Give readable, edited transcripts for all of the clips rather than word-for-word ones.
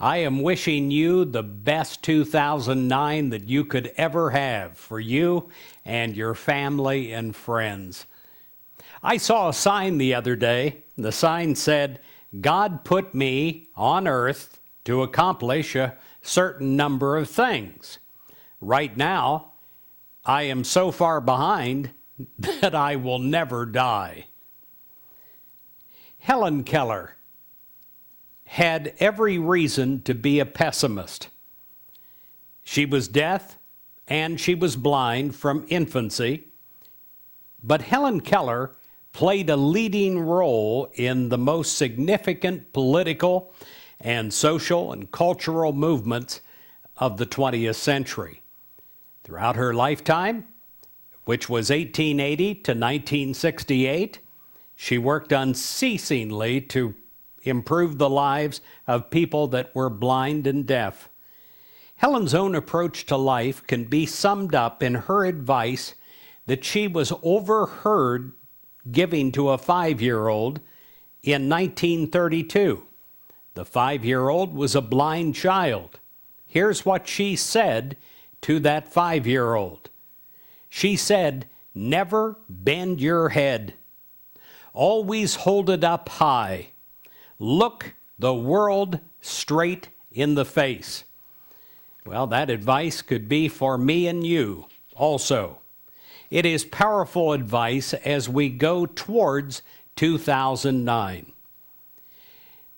I am wishing you the best 2009 that you could ever have for you and your family and friends. I saw a sign the other day. The sign said, God put me on earth to accomplish a certain number of things. Right now, I am so far behind that I will never die. Helen Keller had every reason to be a pessimist. She was deaf and she was blind from infancy, but Helen Keller played a leading role in the most significant political and social and cultural movements of the 20th century. Throughout her lifetime, which was 1880 to 1968, she worked unceasingly to improve the lives of people that were blind and deaf. Helen's own approach to life can be summed up in her advice that she was overheard giving to a 5-year-old in 1932. The 5-year-old was a blind child. Here's what she said to that 5-year-old. She said, "Never bend your head. Always hold it up high. Look the world straight in the face." Well, that advice could be for me and you also. It is powerful advice as we go towards 2009.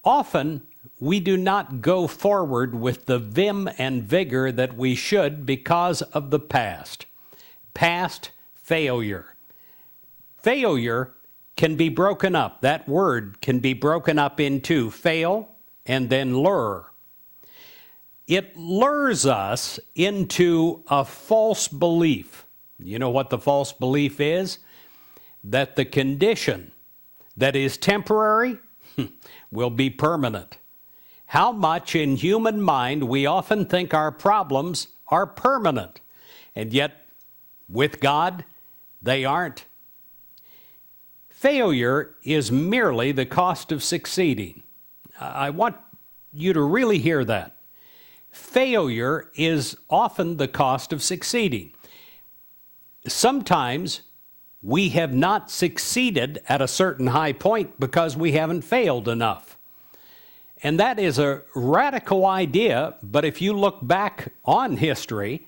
Often, we do not go forward with the vim and vigor that we should because of the past. Past failure. Failure can be broken up. That word can be broken up into fail and then lure. It lures us into a false belief. You know what the false belief is? That the condition that is temporary will be permanent. How much in human mind we often think our problems are permanent, and yet with God, they aren't. Failure is merely the cost of succeeding. I want you to really hear that. Failure is often the cost of succeeding. Sometimes we have not succeeded at a certain high point because we haven't failed enough. And that is a radical idea, but if you look back on history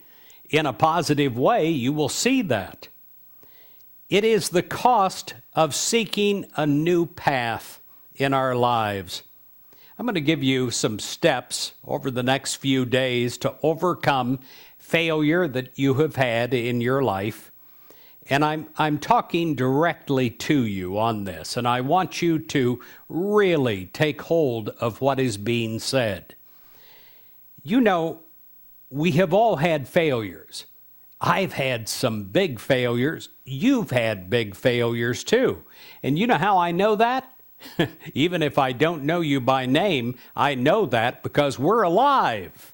in a positive way, you will see that. It is the cost of seeking a new path in our lives. I'm going to give you some steps over the next few days to overcome failure that you have had in your life. And I'm talking directly to you on this, and I want you to really take hold of what is being said. You know, we have all had failures. I've had some big failures. You've had big failures too. And you know how I know that? Even if I don't know you by name, I know that because we're alive.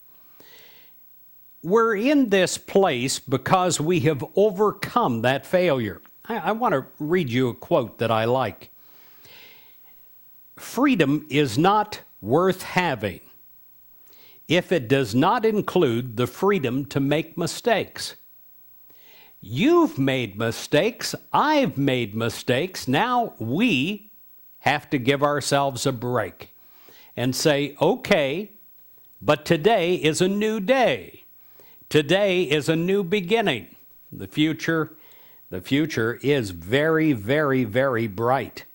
We're in this place because we have overcome that failure. I want to read you a quote that I like. Freedom is not worth having if it does not include the freedom to make mistakes. You've made mistakes. I've made mistakes. Now we have to give ourselves a break and say, okay, but today is a new day. Today is a new beginning. The future is very, very, very bright.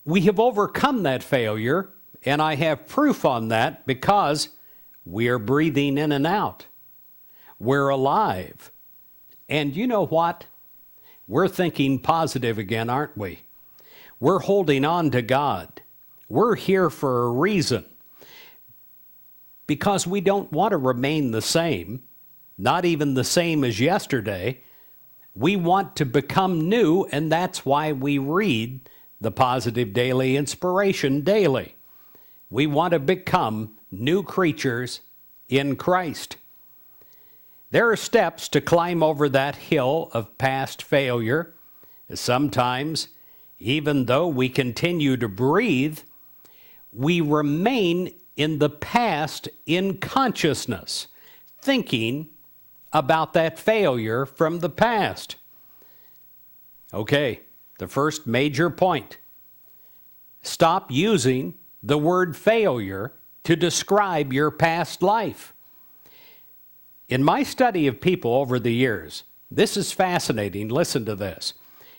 We have overcome that failure, and I have proof on that because we are breathing in and out. We're alive. And you know what? We're thinking positive again, aren't we? We're holding on to God. We're here for a reason. Because we don't want to remain the same, not even the same as yesterday. We want to become new, and that's why we read the Positive Daily Inspiration daily. We want to become new creatures in Christ. There are steps to climb over that hill of past failure. Sometimes, even though we continue to breathe, we remain in the past in consciousness, thinking about that failure from the past. Okay, the first major point. Stop using the word failure to describe your past life. In my study of people over the years, this is fascinating. Listen to this.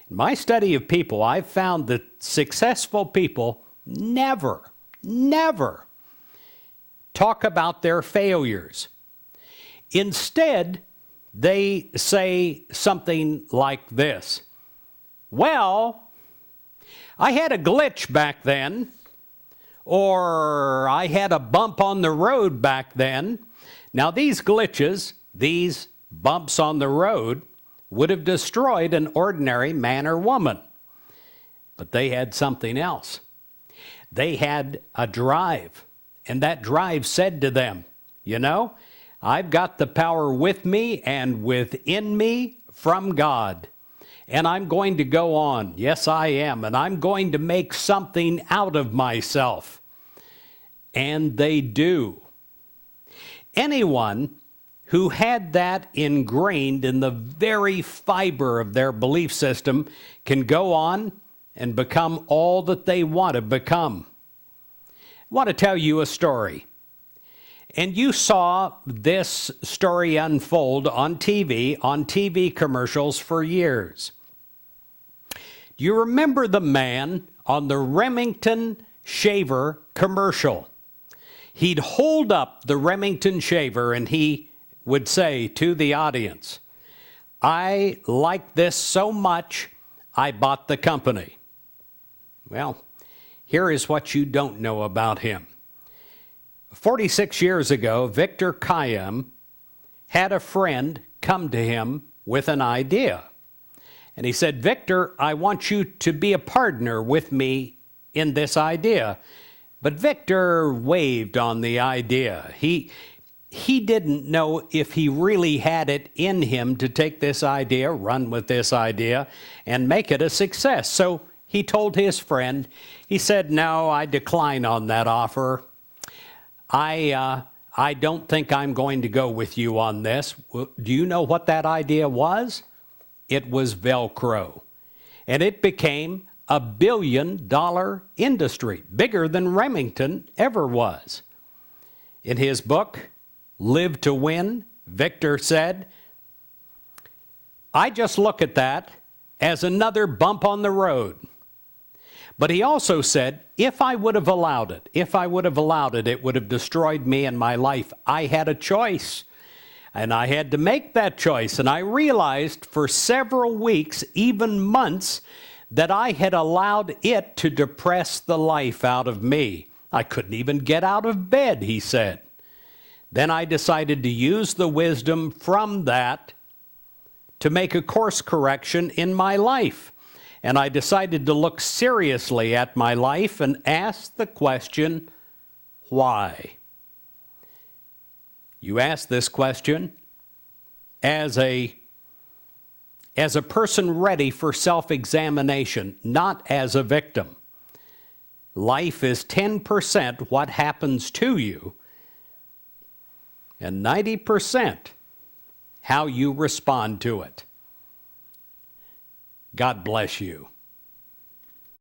In my study of people, I've found that successful people never talk about their failures. Instead, they say something like this. Well, I had a glitch back then, or I had a bump on the road back then. Now, these glitches, these bumps on the road, would have destroyed an ordinary man or woman. But they had something else. They had a drive, and that drive said to them, you know, I've got the power with me and within me from God, and I'm going to go on. Yes, I am, and I'm going to make something out of myself. And they do. Anyone who had that ingrained in the very fiber of their belief system can go on and become all that they want to become. I want to tell you a story. And you saw this story unfold on TV commercials for years. Do you remember the man on the Remington shaver commercial? He'd hold up the Remington shaver and he would say to the audience, I like this so much, I bought the company. Well, here is what you don't know about him. 46 years ago, Victor Kiam had a friend come to him with an idea. And he said, Victor, I want you to be a partner with me in this idea. But Victor waved on the idea. He didn't know if he really had it in him to take this idea, run with this idea, and make it a success. So he told his friend, he said, no, I decline on that offer. I don't think I'm going to go with you on this. Well, do you know what that idea was? It was Velcro. And it became a $1 billion industry, bigger than Remington ever was. In his book, Live to Win, Victor said, I just look at that as another bump on the road. But he also said, if I would have allowed it, it would have destroyed me and my life. I had a choice, and I had to make that choice. And I realized for several weeks, even months, that I had allowed it to depress the life out of me. I couldn't even get out of bed, he said. Then I decided to use the wisdom from that to make a course correction in my life. And I decided to look seriously at my life and ask the question, why? You ask this question as a person ready for self-examination, not as a victim. Life is 10% what happens to you, and 90% how you respond to it. God bless you.